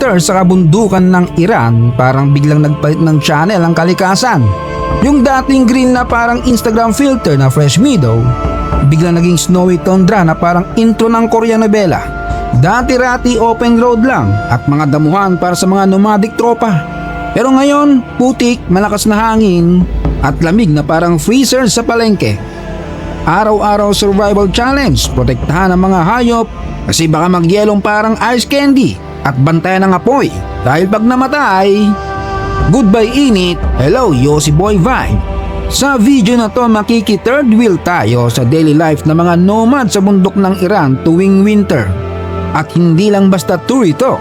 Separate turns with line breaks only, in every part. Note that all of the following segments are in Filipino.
winter sa kabundukan ng Iran, parang biglang nagpalit ng channel ang kalikasan. Yung dating green na parang Instagram filter na fresh meadow, biglang naging snowy tundra na parang intro ng Korean novela. Dati-rati open road lang at mga damuhan para sa mga nomadic tropa. Pero ngayon, putik, malakas na hangin at lamig na parang freezer sa palengke. Araw-araw survival challenge, protektahan ang mga hayop kasi baka magyelong parang ice candy at bantayan ng apoy. Dahil pag namatay, goodbye init, hello Yossi Boy Vibe. Sa video na to makiki-third wheel tayo sa daily life ng mga nomad sa bundok ng Iran tuwing winter. At hindi lang basta tour ito,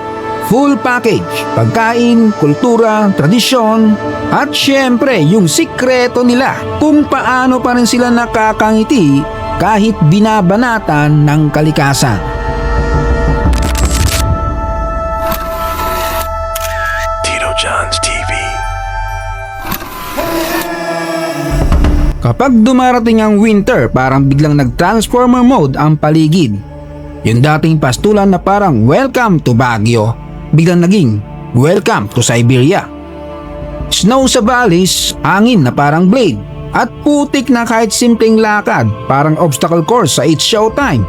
full package, pagkain, kultura, tradisyon, at syempre yung sikreto nila kung paano pa rin sila nakakangiti kahit binabanatan ng kalikasan.
Tito John's TV.
Kapag dumarating ang winter, parang biglang nag-transformer mode ang paligid. Yung dating pastulan na parang welcome to Baguio, biglang naging welcome to Siberia. Snow sa valleys, hangin na parang blade, at putik na kahit simpleng lakad, parang obstacle course sa It's Showtime.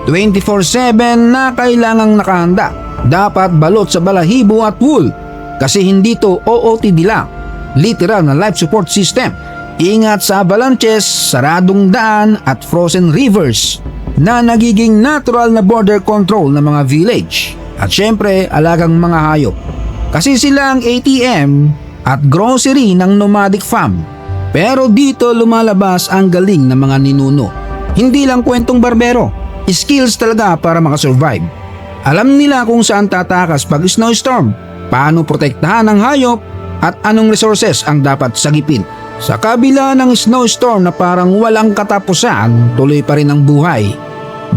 24/7 na kailangang nakahanda, dapat balot sa balahibo at wool, kasi hindi to OOTD lang, literal na life support system. Ingat sa avalanches, saradong daan at frozen rivers na nagiging natural na border control ng mga village. At syempre, alagang mga hayop. Kasi sila ang ATM at grocery ng nomadic farm. Pero dito lumalabas ang galing ng mga ninuno. Hindi lang kwentong barbero, skills talaga para makasurvive. Alam nila kung saan tatakas pag snowstorm, paano protektahan ang hayop at anong resources ang dapat sagipin. Sa kabila ng snowstorm na parang walang katapusan, tuloy pa rin ang buhay.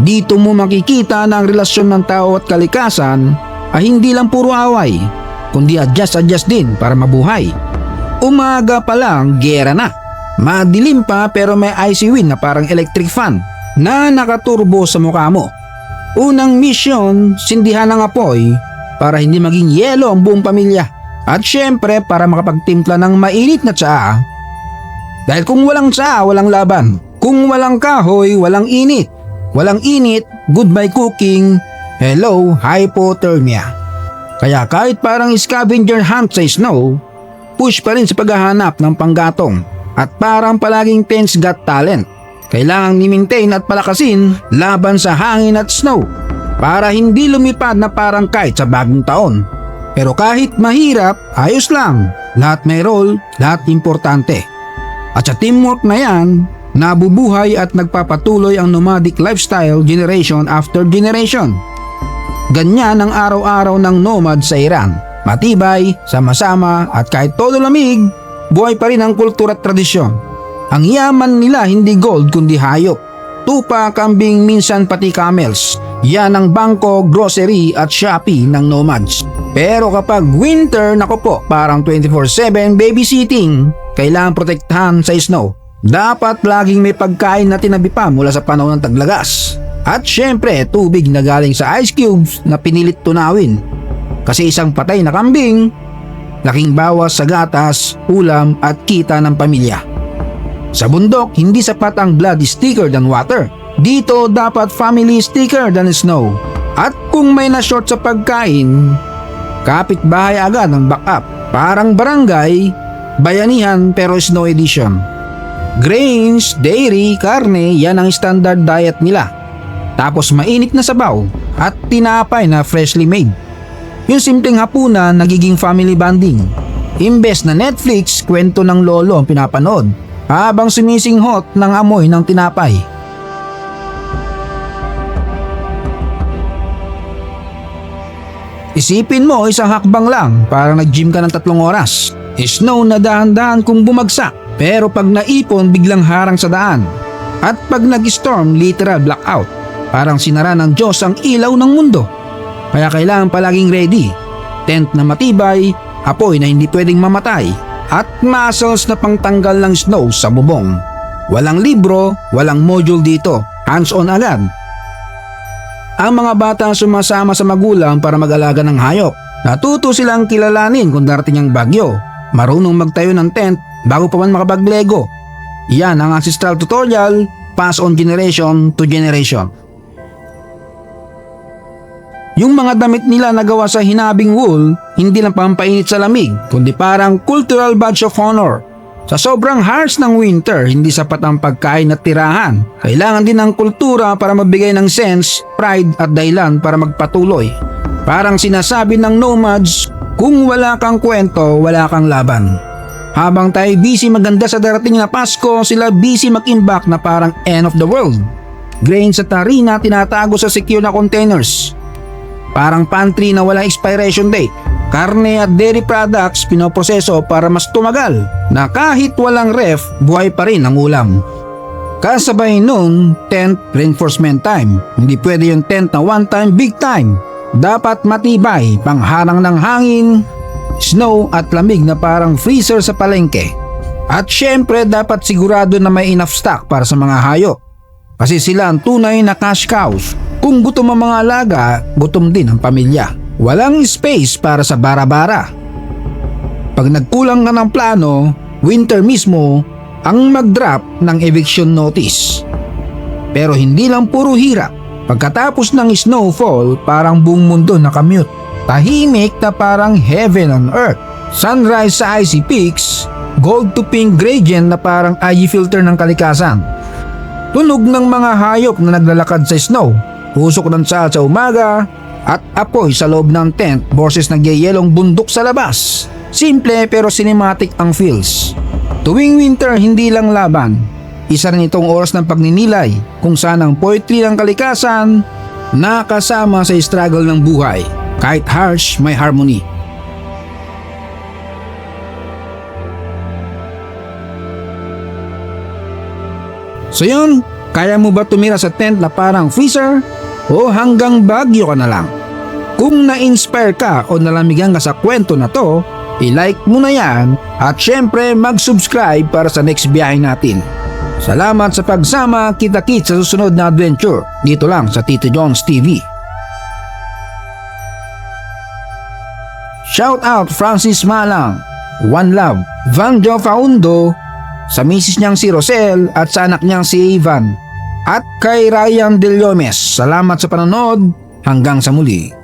Dito mo makikita na ang relasyon ng tao at kalikasan ay hindi lang puro away, kundi adjust din para mabuhay. Umaga pa lang, gera na. Madilim pa pero may icy wind na parang electric fan na nakaturbo sa mukha mo. Unang mission, sindihan ng apoy para hindi maging yelo ang buong pamilya. At syempre para makapagtimpla ng mainit na tsaa. Dahil kung walang tsaa, walang laban. Kung walang kahoy, walang init. Walang init, goodbye cooking, hello hypothermia. Kaya kahit parang scavenger hunt sa snow, push pa rin sa paghahanap ng panggatong. At parang palaging tense got talent. Kailangang ni-maintain at palakasin laban sa hangin at snow para hindi lumipad na parang kite sa bagong taon. Pero kahit mahirap, ayos lang. Lahat may role, lahat importante. At sa teamwork na yan, nabubuhay at nagpapatuloy ang nomadic lifestyle generation after generation. Ganyan ang araw-araw ng nomad sa Iran. Matibay, sama-sama at kahit todo lamig, buhay pa rin ang kultura at tradisyon. Ang yaman nila hindi gold kundi hayop. Tupa, kambing, minsan pati camels. Yan ang bangko, grocery at Shopee ng nomads. Pero kapag winter, nako po, parang 24/7 babysitting, kailangan protektahan sa snow. Dapat laging may pagkain na tinabi pa mula sa panahon ng taglagas. At syempre, tubig na galing sa ice cubes na pinilit tunawin. Kasi isang patay na kambing, laking bawas sa gatas, ulam at kita ng pamilya. Sa bundok, hindi sapat ang blood is thicker than water. Dito dapat family is thicker than snow. At kung may na-short sa pagkain, kapitbahay agad ang backup. Parang barangay, bayanihan pero snow edition. Grains, dairy, karne, yan ang standard diet nila. Tapos mainit na sabaw at tinapay na freshly made. Yung simpleng hapunan nagiging family bonding. Imbes na Netflix, kwento ng lolo ang pinapanood habang sumisinghot ng amoy ng tinapay. Isipin mo, isang hakbang lang, parang nag-gym ka ng 3 oras. Snow na dahan-dahan kung bumagsak, pero pag naipon biglang harang sa daan. At pag nag-storm, literal blackout. Parang sinara ng Diyos ang ilaw ng mundo. Kaya kailangan palaging ready. Tent na matibay, apoy na hindi pwedeng mamatay, at muscles na pangtanggal ng snow sa bubong. Walang libro, walang module dito, hands-on agad. Ang mga bata sumasama sa magulang para mag-alaga ng hayop. Natuto silang kilalanin kung darating ang bagyo, marunong magtayo ng tent bago pa man makapaglego. Yan ang ancestral tutorial, pass on generation to generation. Yung mga damit nila na gawa sa hinabing wool, hindi lang pampainit sa lamig, kundi parang cultural badge of honor. Sa sobrang harsh ng winter, hindi sapat ang pagkain at tirahan. Kailangan din ng kultura para mabigay ng sense, pride at dahilan para magpatuloy. Parang sinasabi ng nomads, kung wala kang kwento, wala kang laban. Habang tayo busy maganda sa darating na Pasko, sila busy mag-imbak na parang end of the world. Grains at harina tinatago sa secure na containers. Parang pantry na wala expiration date. Karne at dairy products pinoproseso para mas tumagal, na kahit walang ref, buhay pa rin ang ulam. Kasabay nung tent reinforcement time. Hindi pwede yung tent na one time big time. Dapat matibay, pangharang ng hangin, snow at lamig na parang freezer sa palengke. At syempre dapat sigurado na may enough stock para sa mga hayop. Kasi sila ang tunay na cash cows. Kung gutom ang mga alaga, gutom din ang pamilya. Walang space para sa bara-bara. Pag nagkulang ka ng plano, winter mismo ang mag-drop ng eviction notice. Pero hindi lang puro hirap. Pagkatapos ng snowfall, parang buong mundo nakamute. Tahimik na parang heaven on earth. Sunrise sa icy peaks, gold to pink gradient na parang IG filter ng kalikasan. Tunog ng mga hayop na naglalakad sa snow, usok ng tsa sa umaga, at apoy sa loob ng tent versus nagyayelong bundok sa labas. Simple pero cinematic ang feels. Tuwing winter hindi lang laban, isa rin itong oras ng pagninilay kung saan ang poetry ng kalikasan nakasama sa struggle ng buhay. Kahit harsh, may harmony. So yun, kaya mo ba tumira sa tent na parang freezer? O hanggang bagyo ka na lang? Kung na-inspire ka o nalamigan ka sa kwento na to, i-like mo na yan at syempre mag-subscribe para sa next biyahe natin. Salamat sa pagsama, kita-kits sa susunod na adventure dito lang sa Tito John's TV. Shout out Francis Malang, One Love, Vanjo Faundo, sa misis niyang si Rosel at sa anak niyang si Ivan. At kay Ryan Del Yomes, salamat sa panonood, hanggang sa muli.